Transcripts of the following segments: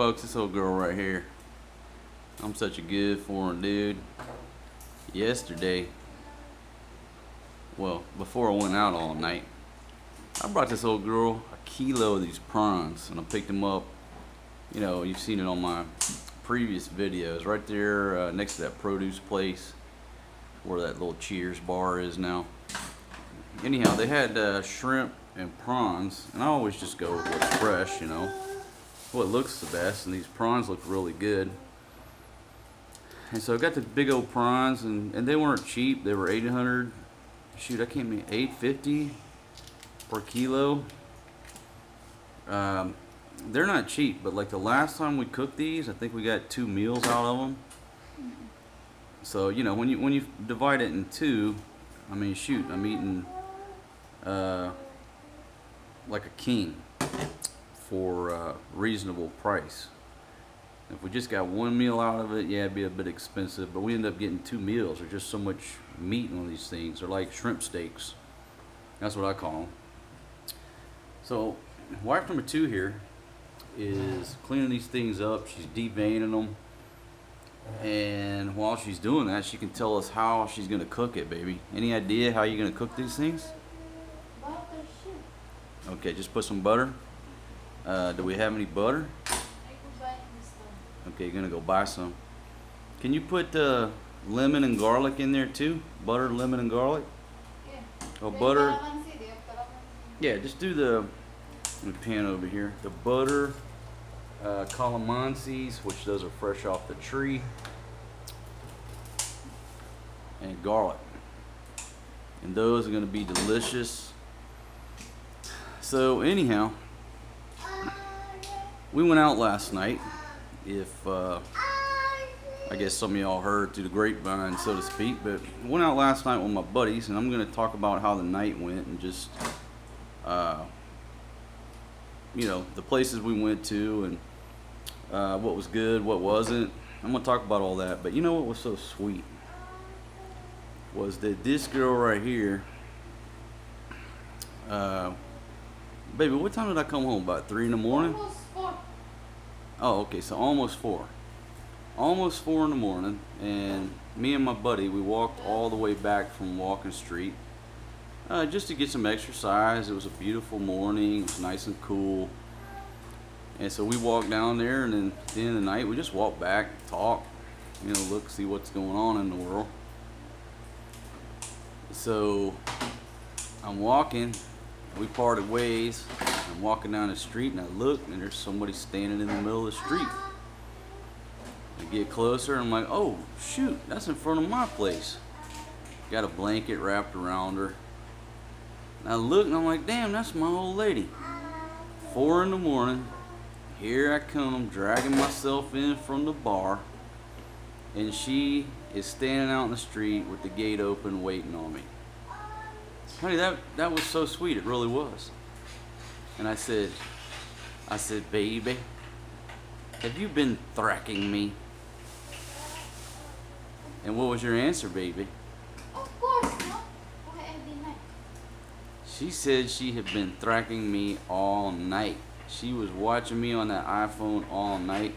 folks, this old girl right here. I'm such a good foreign dude. Yesterday, well, before I went out all night, I brought this old girl a kilo of these prawns, and I picked them up. You know, you've seen it on my previous videos, right there next to that produce place where that little Cheers bar is now. Anyhow, they had shrimp and prawns, and I always just go with what's fresh, you know, what looks the best, and these prawns look really good. And so I got the big old prawns, and they weren't cheap. They were 800, shoot, I can't remember, 850 per kilo. They're not cheap, but like the last time we cooked these, I think we got 2 meals out of them. So you know, when you divide it in two, I mean, shoot, I'm eating like a king for a reasonable price. If we just got one meal out of it, yeah, it'd be a bit expensive, but we end up getting 2 meals. There's just so much meat on these things. They're like shrimp steaks. That's what I call them. So wife number 2 here is cleaning these things up. She's deveining them, and while she's doing that, she can tell us how she's gonna cook it, baby. Any idea how you're gonna cook these things? Okay, just put some butter. Do we have any butter? Okay, you're gonna go buy some. Can you put lemon and garlic in there too? Butter, lemon, and garlic? Yeah. Oh, butter. Yeah, just do the pan over here. The butter, calamansis, which those are fresh off the tree, and garlic. And those are gonna be delicious. So anyhow, we went out last night. If I guess some of y'all heard through the grapevine, so to speak, but went out last night with my buddies, and I'm going to talk about how the night went and just you know, the places we went to and what was good, what wasn't. I'm going to talk about all that. But you know what was so sweet was that this girl right here, baby, what time did I come home? About 3 in the morning? Oh, okay, so almost 4. Almost 4 in the morning, and me and my buddy, we walked all the way back from Walking Street just to get some exercise. It was a beautiful morning. It was nice and cool. And so we walked down there, and then at the end of the night, we just walked back, talk, you know, look, see what's going on in the world. So I'm walking, we parted ways. I'm walking down the street, and I look, and there's somebody standing in the middle of the street. I get closer, and I'm like, oh shoot, that's in front of my place. Got a blanket wrapped around her. And I look, and I'm like, damn, that's my old lady. 4 in the morning, here I come, dragging myself in from the bar, and she is standing out in the street with the gate open, waiting on me. Honey, that was so sweet. It really was. And I said, baby, have you been thracking me? And what was your answer, baby? Of course not. Why I deny? She said she had been thracking me all night. She was watching me on that iPhone all night.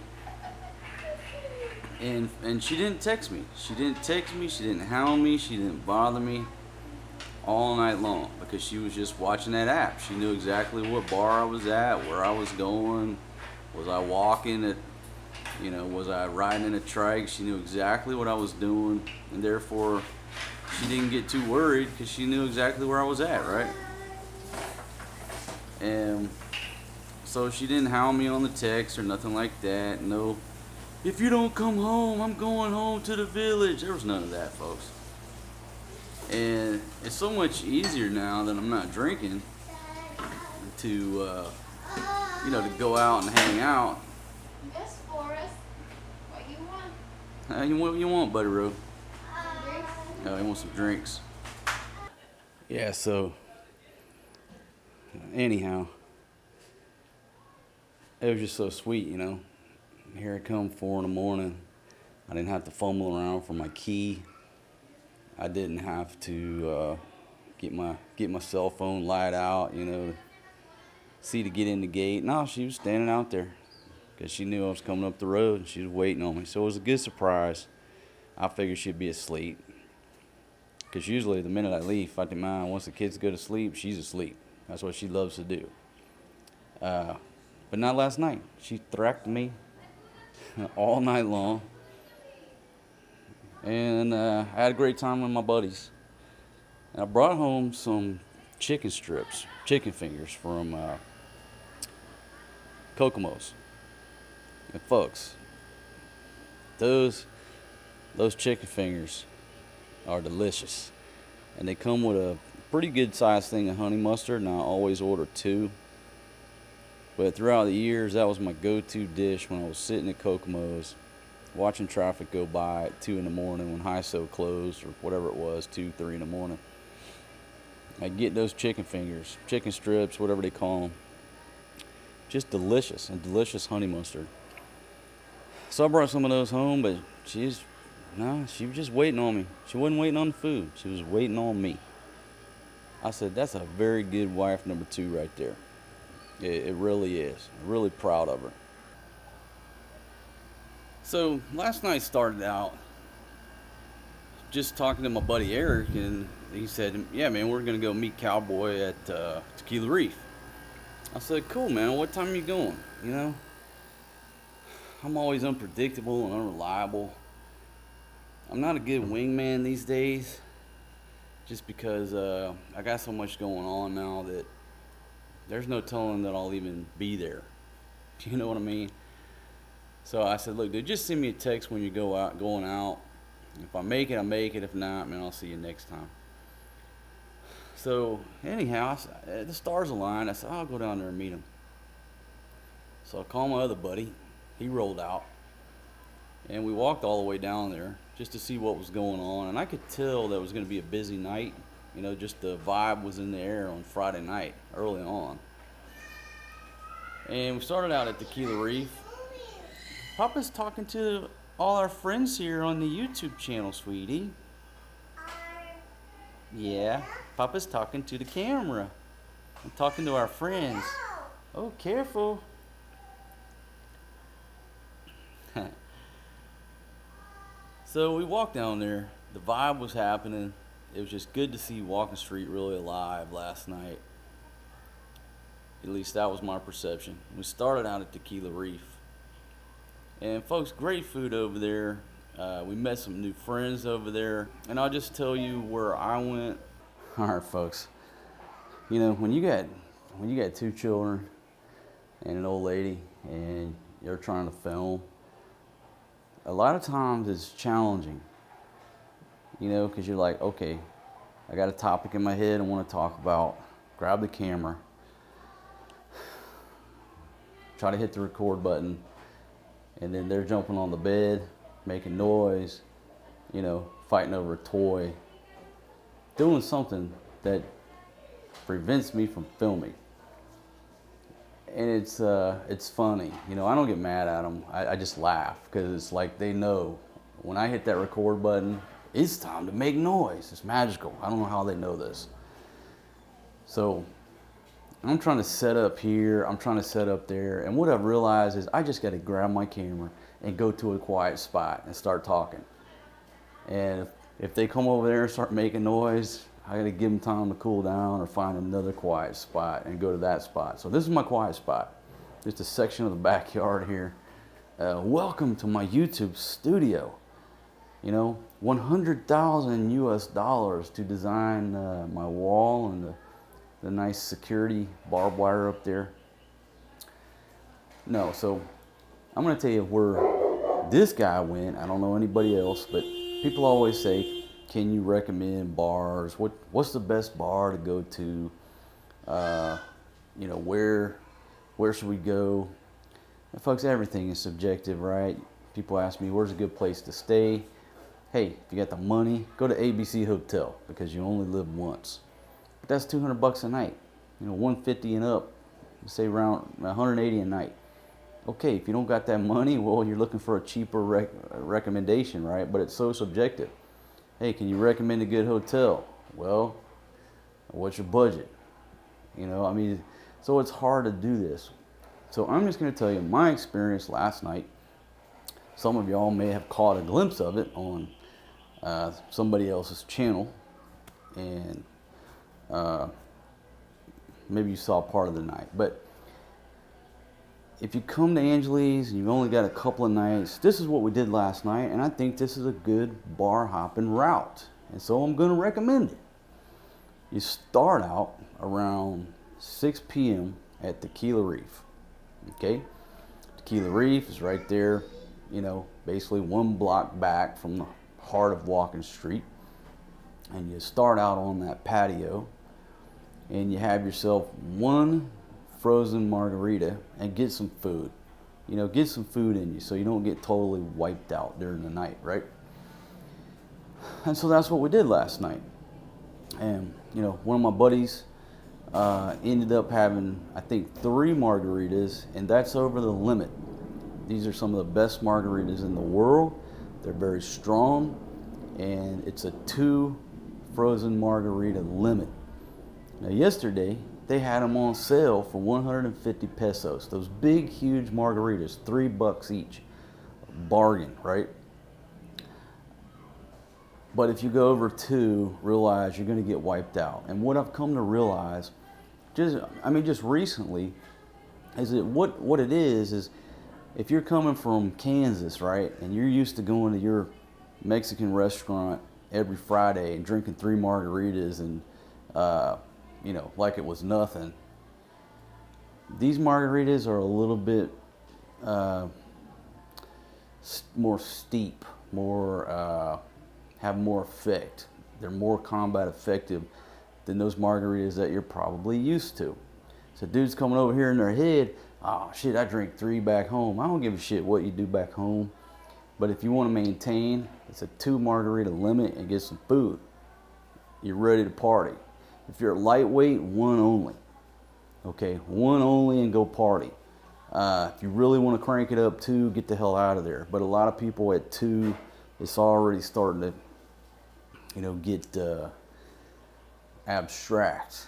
And she didn't text me. She didn't hound me, she didn't bother me all night long, because she was just watching that app. She knew exactly what bar I was at, where I was going, was I walking at, you know, was I riding in a trike. She knew exactly what I was doing, and therefore she didn't get too worried because she knew exactly where I was at, right? And so she didn't hound me on the text or nothing like that. No, if you don't come home, I'm going home to the village. There was none of that, folks. And it's so much easier now that I'm not drinking to, you know, to go out and hang out. Yes, Forrest. What you want? What you want, Buddy Rowe? Drinks? Oh, he wants some drinks. Yeah, so anyhow, it was just so sweet, you know. Here I come, 4 in the morning. I didn't have to fumble around for my key. I didn't have to get my cell phone light out, you know, see to get in the gate. No, she was standing out there. because she knew I was coming up the road and she was waiting on me. So it was a good surprise. I figured she'd be asleep, because usually the minute I leave, Fatima, once the kids go to sleep, she's asleep. That's what she loves to do. But not last night. She thracked me all night long. And I had a great time with my buddies. And I brought home some chicken strips, chicken fingers from Kokomo's. And folks, those chicken fingers are delicious. And they come with a pretty good sized thing of honey mustard, and I always order 2. But throughout the years, that was my go-to dish when I was sitting at Kokomo's, watching traffic go by at 2 in the morning when HISO closed, or whatever it was, 2, 3 in the morning. I'd get those chicken fingers, chicken strips, whatever they call them. Just delicious, and delicious honey mustard. So I brought some of those home, but she was just waiting on me. She wasn't waiting on the food. She was waiting on me. I said, that's a very good wife number 2 right there. It really is. I'm really proud of her. So last night started out just talking to my buddy Eric, and he said, yeah, man, we're going to go meet Cowboy at Tequila Reef. I said, cool, man. What time are you going? You know, I'm always unpredictable and unreliable. I'm not a good wingman these days, just because I got so much going on now that there's no telling that I'll even be there. You know what I mean? So I said, look, dude, just send me a text when you going out. If I make it, I make it. If not, man, I'll see you next time. So anyhow, the stars aligned. I said, I'll go down there and meet him. So I called my other buddy. He rolled out. And we walked all the way down there just to see what was going on. And I could tell that it was going to be a busy night. You know, just the vibe was in the air on Friday night, early on. And we started out at Tequila Reef. Papa's talking to all our friends here on the YouTube channel, sweetie. Yeah, Papa's talking to the camera. I'm talking to our friends. Oh, careful. So we walked down there. The vibe was happening. It was just good to see Walking Street really alive last night. At least that was my perception. We started out at Tequila Reef. And folks, great food over there. We met some new friends over there. And I'll just tell you where I went. All right, folks. You know, when you got 2 children and an old lady and you're trying to film, a lot of times it's challenging. You know, because you're like, okay, I got a topic in my head I want to talk about. Grab the camera. Try to hit the record button. And then they're jumping on the bed, making noise, you know, fighting over a toy. Doing something that prevents me from filming. And it's funny. You know, I don't get mad at them. I just laugh, because it's like they know when I hit that record button, it's time to make noise. It's magical. I don't know how they know this. So I'm trying to set up here. I'm trying to set up there. And what I've realized is I just got to grab my camera and go to a quiet spot and start talking. And if they come over there and start making noise, I got to give them time to cool down or find another quiet spot and go to that spot. So this is my quiet spot. Just a section of the backyard here. Welcome to my YouTube studio. You know, $100,000 US to design my wall and the nice security barbed wire up there. No, so I'm going to tell you where this guy went. I don't know anybody else, but people always say, can you recommend bars? What's the best bar to go to? You know, where should we go? And folks, everything is subjective, right? People ask me, where's a good place to stay? Hey, if you got the money, go to ABC Hotel, because you only live once. But that's $200 a night. You know, $150 and up, say around $180 a night. Okay, if you don't got that money, well, you're looking for a cheaper recommendation, right? But it's so subjective. Hey, can you recommend a good hotel? Well, what's your budget? You know, I mean, so it's hard to do this. So I'm just going to tell you my experience last night. Some of y'all may have caught a glimpse of it on somebody else's channel, and maybe you saw part of the night. But if you come to Angeli's and you've only got a couple of nights, this is what we did last night, and I think this is a good bar hopping route, and so I'm going to recommend it. You start out around 6 p.m. at Tequila Reef. Okay, Tequila Reef is right there, you know, basically 1 block back from the heart of Walking Street, and you start out on that patio, and you have yourself 1 frozen margarita and get some food. You know, get some food in you so you don't get totally wiped out during the night, right? And so that's what we did last night. And, you know, one of my buddies ended up having, I think, 3 margaritas, and that's over the limit. These are some of the best margaritas in the world. They're very strong, and it's a 2 frozen margarita limit. Now, yesterday, they had them on sale for 150 pesos. Those big, huge margaritas, $3 each. Bargain, right? But if you go over 2, realize you're going to get wiped out. And what I've come to realize, just recently, is that what it is if you're coming from Kansas, right, and you're used to going to your Mexican restaurant every Friday and drinking 3 margaritas and, you know, like it was nothing. These margaritas are a little bit more steep, have more effect. They're more combat effective than those margaritas that you're probably used to. So dudes coming over here in their head, oh shit, I drink 3 back home. I don't give a shit what you do back home. But if you want to maintain, it's a 2 margarita limit and get some food. You're ready to party. If you're a lightweight, 1 only. Okay, 1 only and go party. If you really want to crank it up, 2, get the hell out of there. But a lot of people at 2, it's already starting to, you know, get abstract.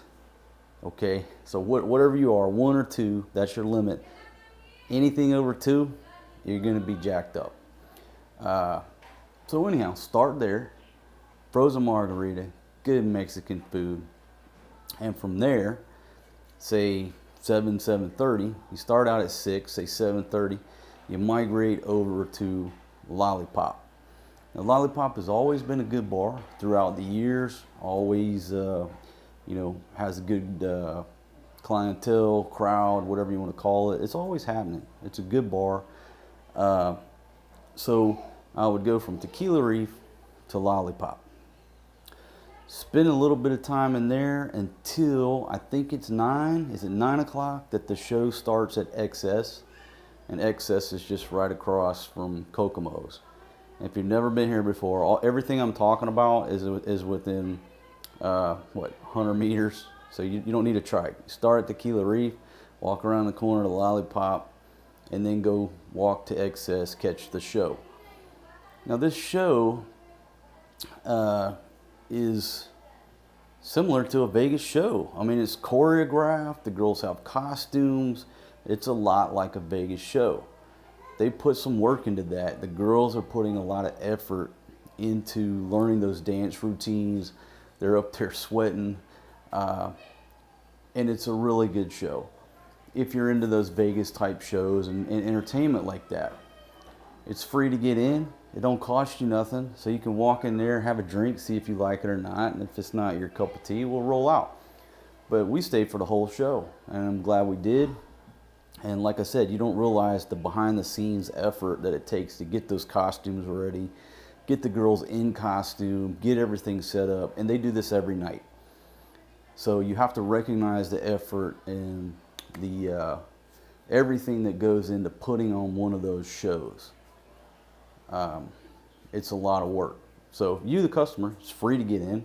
Okay, so whatever you are, 1 or 2, that's your limit. Anything over 2, you're going to be jacked up. So anyhow, start there. Frozen margarita, good Mexican food. And from there, say 7:30, you start out at 6, say 7:30, you migrate over to Lollipop. Now, Lollipop has always been a good bar throughout the years, always, you know, has a good clientele, crowd, whatever you want to call it. It's always happening. It's a good bar. So I would go from Tequila Reef to Lollipop. Spend a little bit of time in there until I think it's 9. Is it 9 o'clock that the show starts at XS? And XS is just right across from Kokomo's. And if you've never been here before, everything I'm talking about is within 100 meters. So you don't need a trike. You start at Tequila Reef, walk around the corner to Lollipop, and then go walk to XS, catch the show. Now this show is similar to a Vegas show. I mean, it's choreographed, the girls have costumes. It's a lot like a Vegas show. They put some work into that. The girls are putting a lot of effort into learning those dance routines. They're up there sweating, and it's a really good show. If you're into those Vegas type shows and entertainment like that, it's free to get in. It don't cost you nothing, so you can walk in there, have a drink, see if you like it or not, and if it's not your cup of tea, we'll roll out. But we stayed for the whole show, and I'm glad we did. And like I said, you don't realize the behind-the-scenes effort that it takes to get those costumes ready, get the girls in costume, get everything set up, and they do this every night. So you have to recognize the effort and the everything that goes into putting on one of those shows. It's a lot of work. So you, the customer, it's free to get in.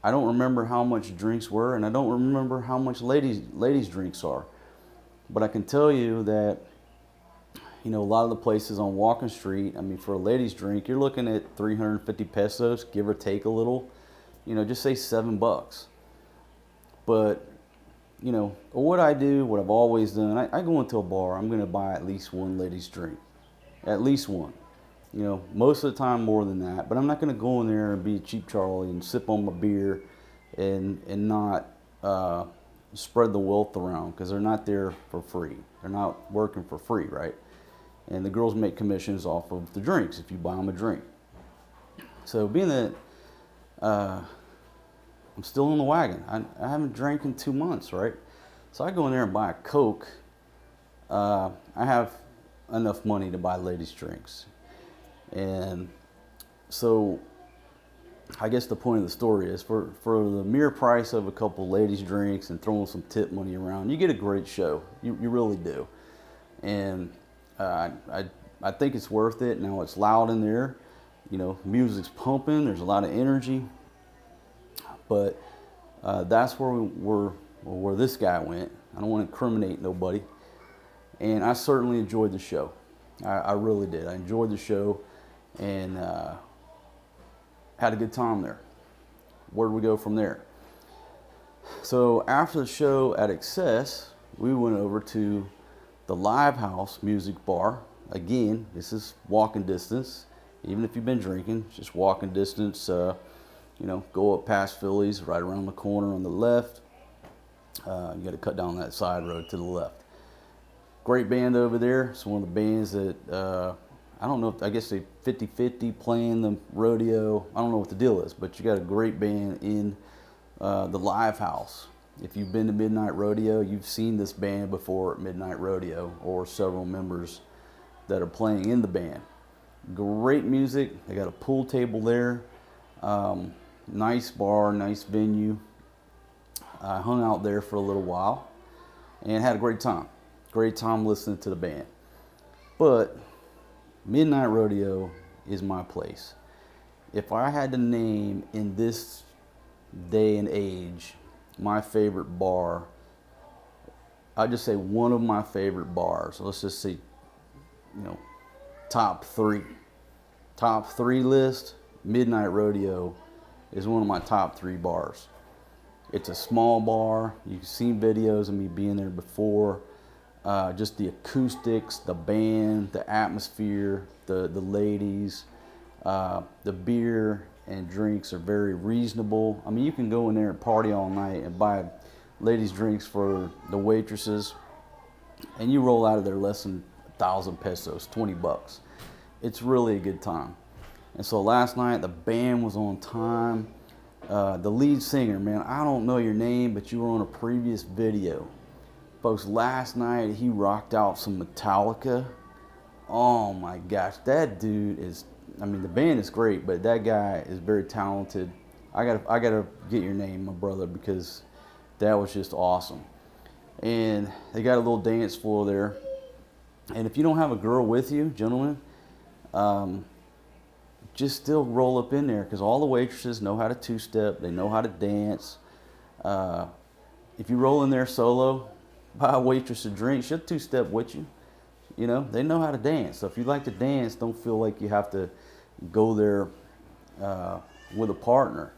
I don't remember how much drinks were, and I don't remember how much ladies drinks are. But I can tell you that, you know, a lot of the places on Walking Street, I mean, for a ladies drink, you're looking at 350 pesos, give or take a little. You know, just say $7. But you know, what I do, what I've always done, I go into a bar, I'm going to buy at least one ladies drink. At least one. You know, most of the time more than that. But I'm not going to go in there and be a cheap Charlie and sip on my beer and not spread the wealth around, because they're not there for free. They're not working for free, right? And the girls make commissions off of the drinks if you buy them a drink. So being that I'm still in the wagon, I haven't drank in 2 months, right? So I go in there and buy a Coke. I have enough money to buy ladies drinks. And so I guess the point of the story is, for the mere price of a couple ladies drinks and throwing some tip money around, you get a great show. You really do. And I think it's worth it. Now it's loud in there, you know, music's pumping, there's a lot of energy. But that's where this guy went. I don't want to incriminate nobody. And I certainly enjoyed the show. I really did. I enjoyed the show and had a good time there. Where do we go from there? So after the show at Excess, we went over to the Live House Music Bar. Again, this is walking distance. Even if you've been drinking, just walking distance. You know, go up past Phillies, right around the corner on the left. You got to cut down that side road to the left. Great band over there. It's one of the bands that, I don't know, I guess they 50-50 playing the rodeo. I don't know what the deal is, but you got a great band in the Live House. If you've been to Midnight Rodeo, you've seen this band before at Midnight Rodeo, or several members that are playing in the band. Great music. They got a pool table there. Nice bar, nice venue. I hung out there for a little while and had a great time. Great time listening to the band. But Midnight Rodeo is my place. If I had to name in this day and age my favorite bar, I'd just say one of my favorite bars. Let's just say, you know, top three list. Midnight Rodeo is one of my top 3 bars. It's a small bar. You've seen videos of me being there before. Just the acoustics, the band, the atmosphere, the ladies, the beer and drinks are very reasonable. I mean, you can go in there and party all night and buy ladies drinks for the waitresses, and you roll out of there less than 1,000 pesos, 20 bucks. It's really a good time. And so last night the band was on time. The lead singer, man, I don't know your name, but you were on a previous video. Folks, last night he rocked out some Metallica. Oh my gosh, that dude is, I mean, the band is great, but that guy is very talented. I gotta get your name, my brother, because that was just awesome. And they got a little dance floor there. And if you don't have a girl with you, gentlemen, just still roll up in there, because all the waitresses know how to two-step. They know how to dance. If you roll in there solo, buy a waitress a drink. She'll two-step with you. You know, they know how to dance. So if you like to dance, don't feel like you have to go there with a partner.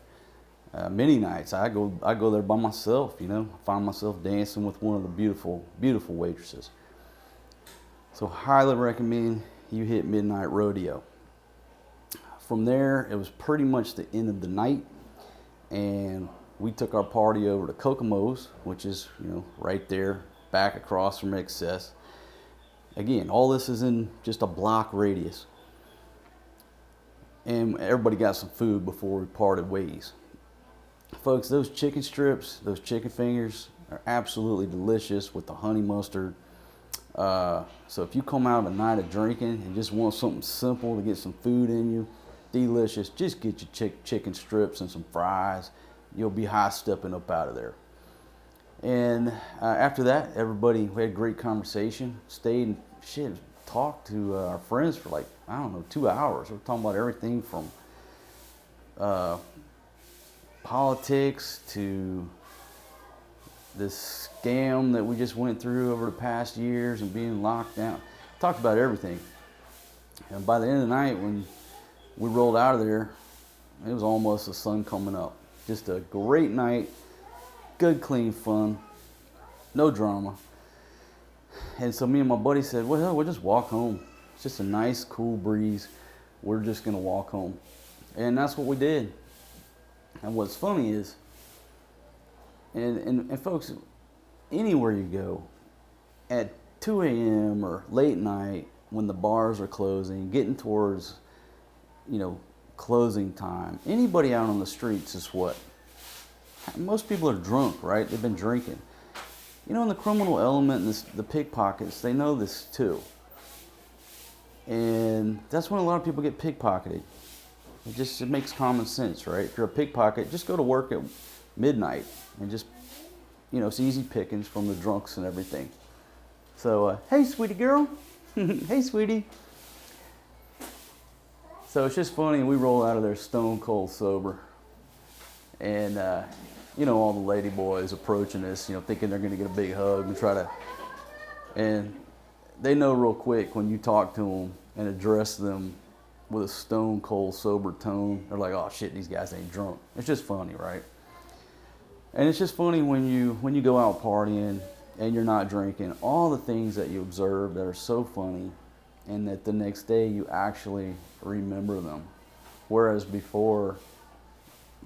Many nights I go there by myself. You know, find myself dancing with one of the beautiful waitresses. So highly recommend you hit Midnight Rodeo. From there, it was pretty much the end of the night, and we took our party over to Kokomo's, which is, you know, right there, back across from Excess. Again, all this is in just a block radius. And everybody got some food before we parted ways. Folks, those chicken strips, those chicken fingers are absolutely delicious with the honey mustard. So if you come out of a night of drinking and just want something simple to get some food in you, delicious, just get your chicken strips and some fries. You'll be high stepping up out of there. And after that, we had a great conversation, stayed and talked to our friends for like, I don't know, 2 hours. We're talking about everything from politics to this scam that we just went through over the past years and being locked down. Talked about everything. And by the end of the night, when we rolled out of there, it was almost the sun coming up. Just a great night, good clean fun. no drama. And so me and my buddy said, well, hell, we'll just walk home. It's just a nice, cool breeze. We're just gonna walk home. And that's what we did. And what's funny is, and folks, anywhere you go, at 2 a.m. or late night when the bars are closing, getting towards, closing time, anybody out on the streets is what? Most people are drunk, right? They've been drinking. In the criminal element and the pickpockets, they know this too. And that's when a lot of people get pickpocketed. It makes common sense, right? If you're a pickpocket, just go to work at midnight and just, it's easy pickings from the drunks and everything. So, hey, sweetie girl. Hey, sweetie. So it's just funny. We roll out of there stone cold sober. And, all the lady boys approaching us, thinking they're going to get a big hug and they know real quick when you talk to them and address them with a stone cold sober tone. They're like, oh shit, these guys ain't drunk. It's just funny, right? And it's just funny when you go out partying and you're not drinking, all the things that you observe that are so funny, and that the next day you actually remember them. Whereas before,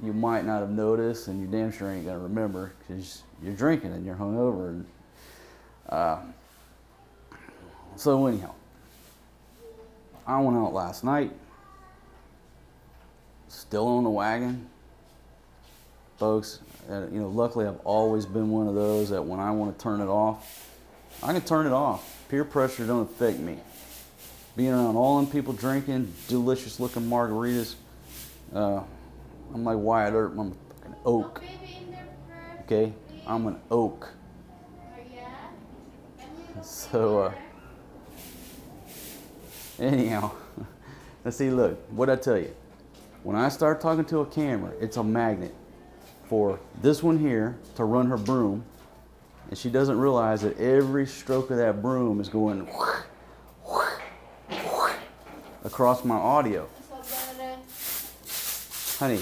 you might not have noticed, and you damn sure ain't gonna remember because you're drinking and you're hungover. And so anyhow, I went out last night, still on the wagon, folks. Luckily I've always been one of those that when I want to turn it off, I can turn it off. Peer pressure don't affect me. Being around all them people drinking delicious looking margaritas, I'm like Wyatt Earp. I'm an oak. Okay, I'm an oak. So anyhow, let's see. Look, what'd I tell you? When I start talking to a camera, it's a magnet for this one here to run her broom, and she doesn't realize that every stroke of that broom is going across my audio. Honey,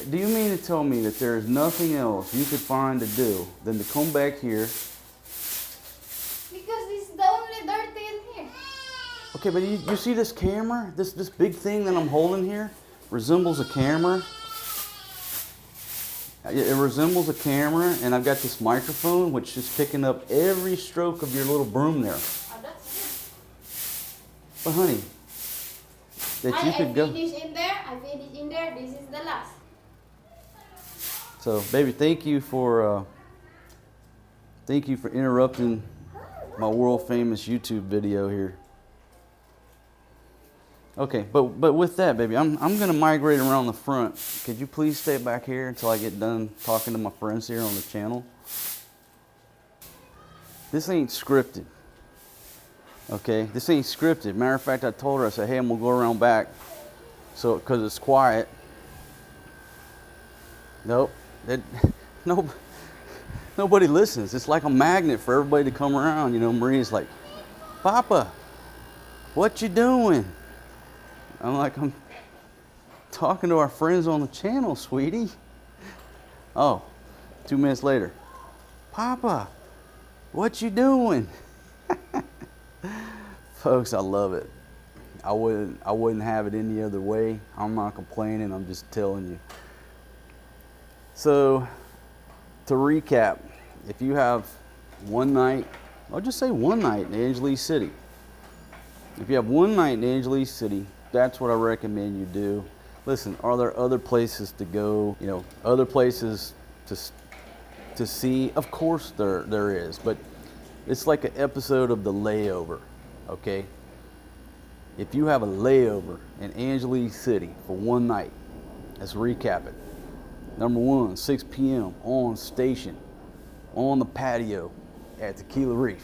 do you mean to tell me that there is nothing else you could find to do than to come back here? Because it's the only dirty in here. Okay, but you see this camera? This big thing that I'm holding here resembles a camera. It resembles a camera, and I've got this microphone which is picking up every stroke of your little broom there. Oh, that's good. But honey, that you could go. I finish in there. This is the last. So, baby, thank you for interrupting my world famous YouTube video here. Okay, but with that, baby, I'm gonna migrate around the front. Could you please stay back here until I get done talking to my friends here on the channel? This ain't scripted. Okay, this ain't scripted. Matter of fact, I told her, I said, hey, I'm gonna go around back, so because it's quiet. Nope, nobody listens. It's like a magnet for everybody to come around. Maria's like, Papa, what you doing? I'm like, I'm talking to our friends on the channel, sweetie. Oh, 2 minutes later, Papa, what you doing? Folks, I love it. I wouldn't have it any other way. I'm not complaining, I'm just telling you. So, to recap, if you have one night, I'll just say one night in Angeles City. If you have one night in Angeles City, that's what I recommend you do. Listen, are there other places to go? Other places to see? Of course there is, but it's like an episode of The Layover, okay? If you have a layover in Angeles City for one night, let's recap it. Number one, 6 p.m. on station, on the patio at Tequila Reef.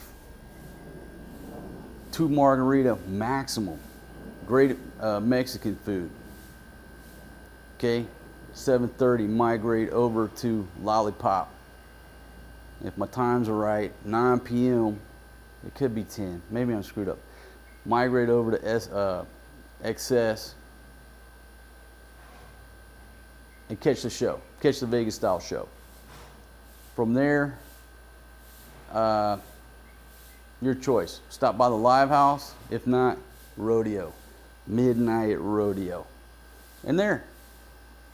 2 margarita maximum. Great Mexican food. Okay, 7:30 migrate over to Lollipop. If my times are right, 9 p.m. It could be 10. Maybe I'm screwed up. Migrate over to XS and catch the show. Catch the Vegas style show. From there, Your choice. Stop by the live house. If not, rodeo. Midnight rodeo. And there,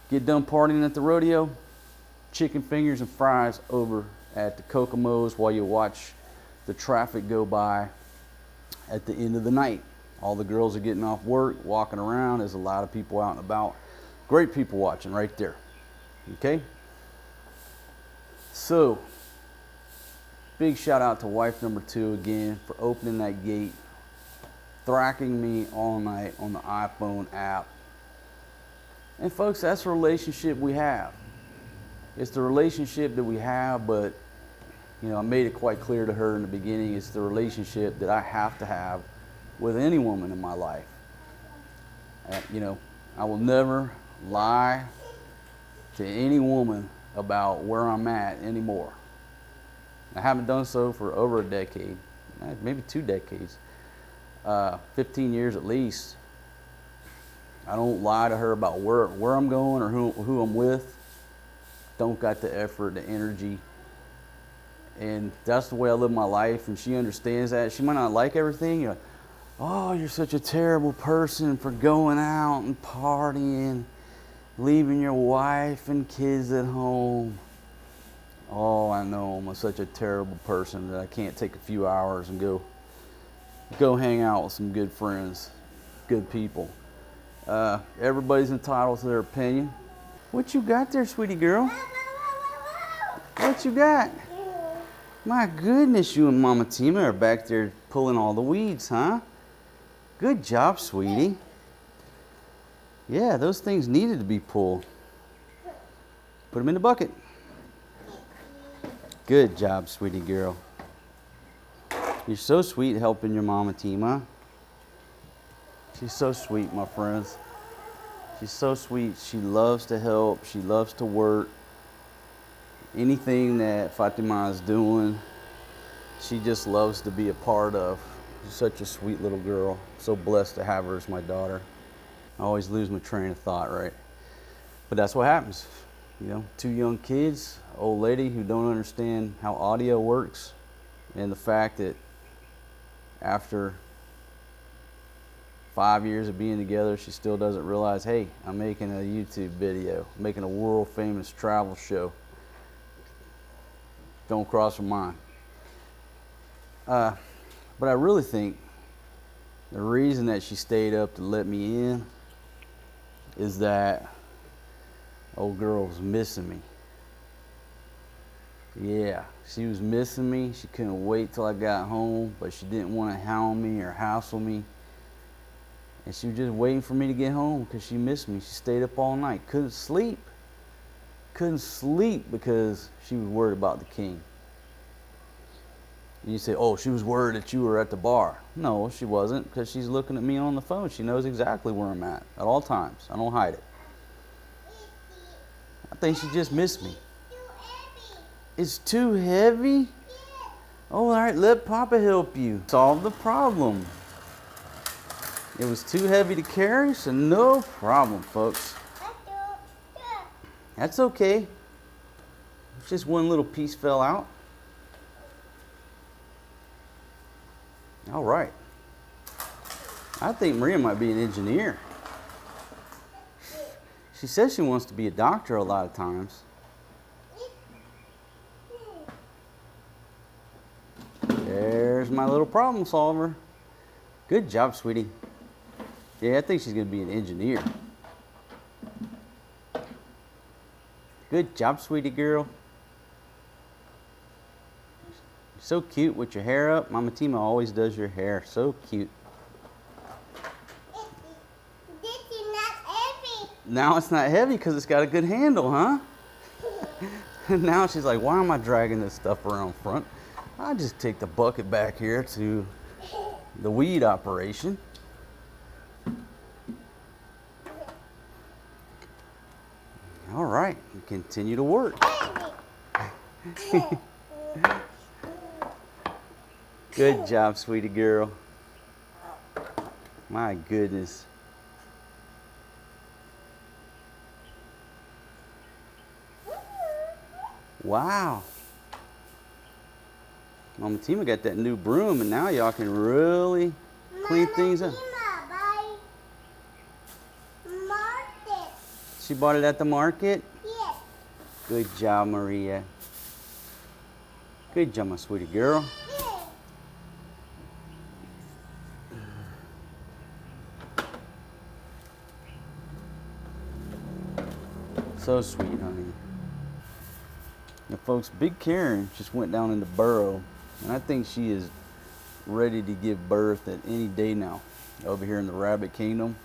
get done partying at the rodeo, chicken fingers and fries over at the Kokomo's while you watch the traffic go by at the end of the night. All the girls are getting off work, walking around. There's a lot of people out and about. Great people watching right there. Okay? So, big shout out to wife number 2 again for opening that gate, thracking me all night on the iPhone app. And folks, that's the relationship we have. It's the relationship that we have, but I made it quite clear to her in the beginning, it's the relationship that I have to have with any woman in my life. I will never lie to any woman about where I'm at anymore. I haven't done so for over a decade, maybe 2 decades, 15 years at least. I don't lie to her about where I'm going or who I'm with. Don't got the effort, the energy. And that's the way I live my life, and she understands that. She might not like everything. You're like, oh, you're such a terrible person for going out and partying, leaving your wife and kids at home. Oh, I know I'm such a terrible person that I can't take a few hours and go hang out with some good friends, good people. Everybody's entitled to their opinion. What you got there, sweetie girl? What you got? My goodness, you and Mama Tima are back there pulling all the weeds, huh? Good job, sweetie. Yeah, those things needed to be pulled. Put them in the bucket. Good job, sweetie girl. You're so sweet helping your Mama Tima. She's so sweet, my friends. She's so sweet. She loves to help. She loves to work. Anything that Fatima is doing, she just loves to be a part of. She's such a sweet little girl. So blessed to have her as my daughter. I always lose my train of thought, right? But that's what happens. 2 young kids, old lady who don't understand how audio works, and the fact that after 5 years of being together, she still doesn't realize, hey, I'm making a YouTube video, I'm making a world famous travel show. Don't cross her mind. But I really think the reason that she stayed up to let me in is that old girl was missing me. Yeah, she was missing me. She couldn't wait till I got home, but she didn't want to hound me or hassle me. And she was just waiting for me to get home because she missed me. She stayed up all night. Couldn't sleep because she was worried about the king. And you say, oh, she was worried that you were at the bar. No, she wasn't, because she's looking at me on the phone. She knows exactly where I'm at all times. I don't hide it. I think she just missed me. It's too heavy? Oh, all right, let Papa help you solve the problem. It was too heavy to carry, so no problem, folks. That's okay. Just one little piece fell out. All right. I think Maria might be an engineer. She says she wants to be a doctor a lot of times. There's my little problem solver. Good job, sweetie. Yeah, I think she's going to be an engineer. Good job, sweetie girl. You're so cute with your hair up. Mama Tima always does your hair. So cute. This is not heavy. Now it's not heavy because it's got a good handle, huh? Now she's like, why am I dragging this stuff around front? I'll just take the bucket back here to the weed operation. All right, continue to work. Good job, sweetie girl. My goodness. Wow. Mama Tima got that new broom, and now y'all can really clean things up. Mama Tima, buy market. She bought it at the market? Yes. Good job, Maria. Good job, my sweetie girl. Yes. So sweet, honey. Now, folks, Big Karen just went down in the burrow, and I think she is ready to give birth at any day now over here in the rabbit kingdom.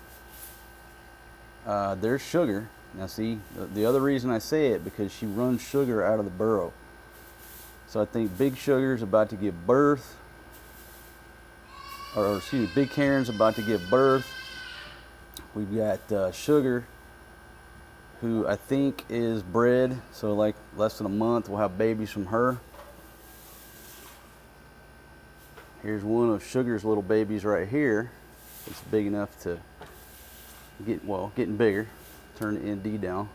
There's Sugar. Now, see, the other reason I say it, because she runs Sugar out of the burrow. So I think Big Sugar's about to give birth, or excuse me, Big Karen's about to give birth. We've got Sugar, who I think is bred, so like less than a month we'll have babies from her. Here's one of Sugar's little babies right here. It's big enough to get, well, getting bigger. Turn the ND down.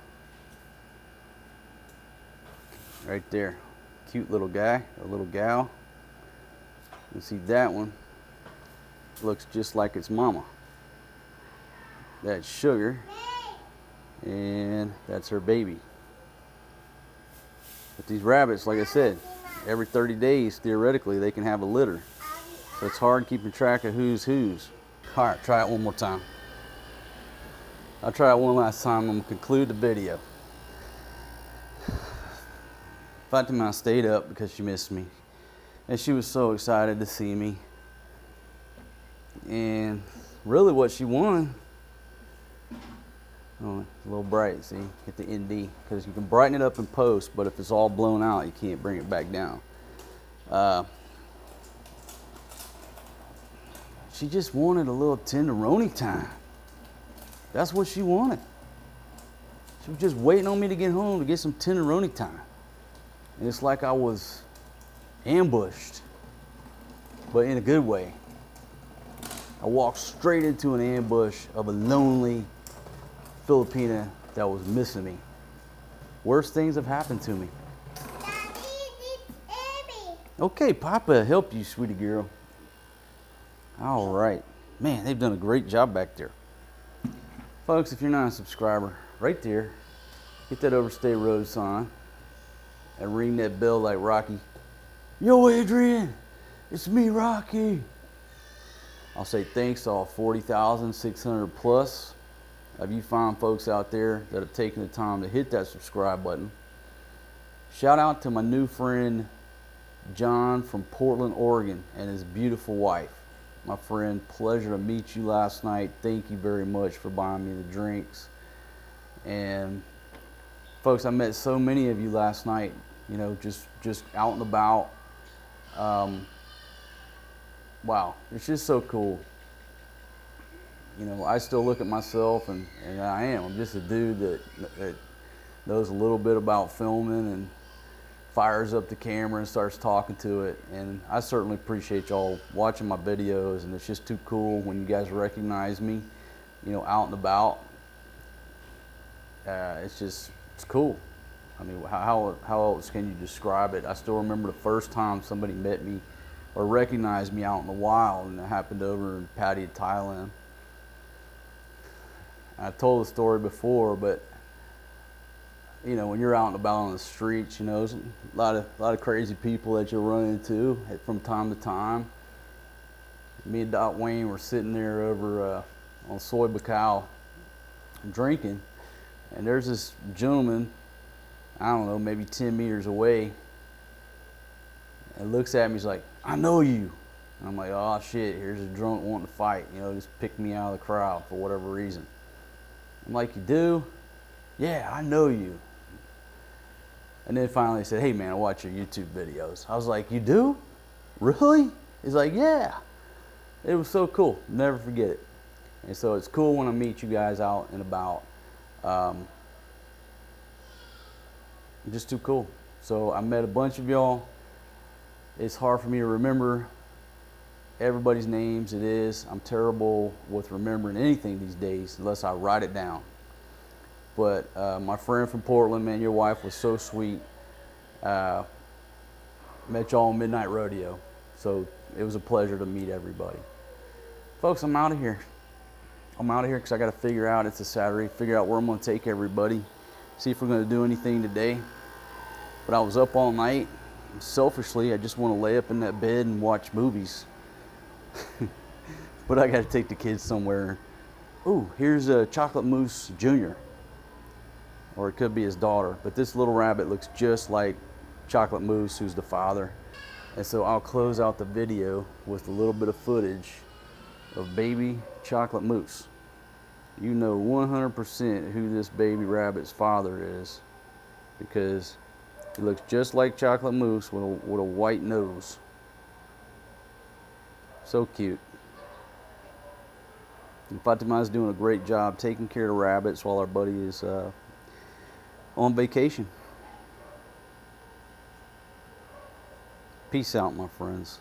Right there. Cute little guy, or little gal. You see that one looks just like its mama. That's Sugar. And that's her baby. But these rabbits, like I said, every 30 days, theoretically, they can have a litter. So it's hard keeping track of who's whose. All right, try it one more time. I'll try it one last time. I'm gonna conclude the video. Fatima stayed up because she missed me. And she was so excited to see me. And really what she wanted, oh, it's a little bright, see? Hit the ND, because you can brighten it up in post, but if it's all blown out, you can't bring it back down. She just wanted a little tenderoni time. That's what she wanted. She was just waiting on me to get home to get some tenderoni time. And it's like I was ambushed, but in a good way. I walked straight into an ambush of a lonely Filipina that was missing me. Worst things have happened to me. Daddy, it's Abby. Okay, Papa, help you, sweetie girl. All right. Man, they've done a great job back there. Folks, if you're not a subscriber, right there, hit that Overstay Road sign and ring that bell like Rocky. Yo, Adrian, it's me, Rocky. I'll say thanks to all 40,600 plus of you fine folks out there that have taken the time to hit that subscribe button. Shout out to my new friend John from Portland, Oregon, and his beautiful wife. My friend, pleasure to meet you last night. Thank you very much for buying me the drinks. And folks, I met so many of you last night, you know, just out and about. Wow, it's just so cool. You know, I still look at myself, and I'm just a dude that knows a little bit about filming and fires up the camera and starts talking to it. And I certainly appreciate y'all watching my videos, and it's just too cool when you guys recognize me, you know, out and about. It's cool. I mean, how else can you describe it? I still remember the first time somebody met me or recognized me out in the wild, and it happened over in Pattaya, Thailand. I told the story before, but you know, when you're out and about on the streets, you know, there's a lot of crazy people that you'll run into from time to time. Me and Doc Wayne were sitting there over on Soy Bacau drinking, and there's this gentleman, I don't know, maybe 10 meters away, and looks at me. He's like, "I know you." And I'm like, "Oh shit, here's a drunk wanting to fight, you know, just pick me out of the crowd for whatever reason." I'm like, "You do?" "Yeah, I know you." And then finally he said, "Hey man, I watch your YouTube videos." I was like, "You do? Really?" He's like, "Yeah." It was so cool. Never forget it. And so it's cool when I meet you guys out and about. Just too cool. So I met a bunch of y'all. It's hard for me to remember everybody's names. It is. I'm terrible with remembering anything these days unless I write it down. But my friend from Portland, man, your wife was so sweet. Met y'all on Midnight Rodeo. So it was a pleasure to meet everybody. Folks, I'm out of here. I'm out of here because I got to figure out, it's a Saturday, figure out where I'm going to take everybody. See if we're going to do anything today. But I was up all night. Selfishly, I just want to lay up in that bed and watch movies. But I got to take the kids somewhere. Ooh, here's a Chocolate Mousse Jr. Or it could be his daughter. But this little rabbit looks just like Chocolate Mousse, who's the father. And so I'll close out the video with a little bit of footage of baby Chocolate Mousse. You know 100% who this baby rabbit's father is, because he looks just like Chocolate Mousse with a white nose. So cute. And Fatima's doing a great job taking care of the rabbits while our buddy is on vacation. Peace out, my friends.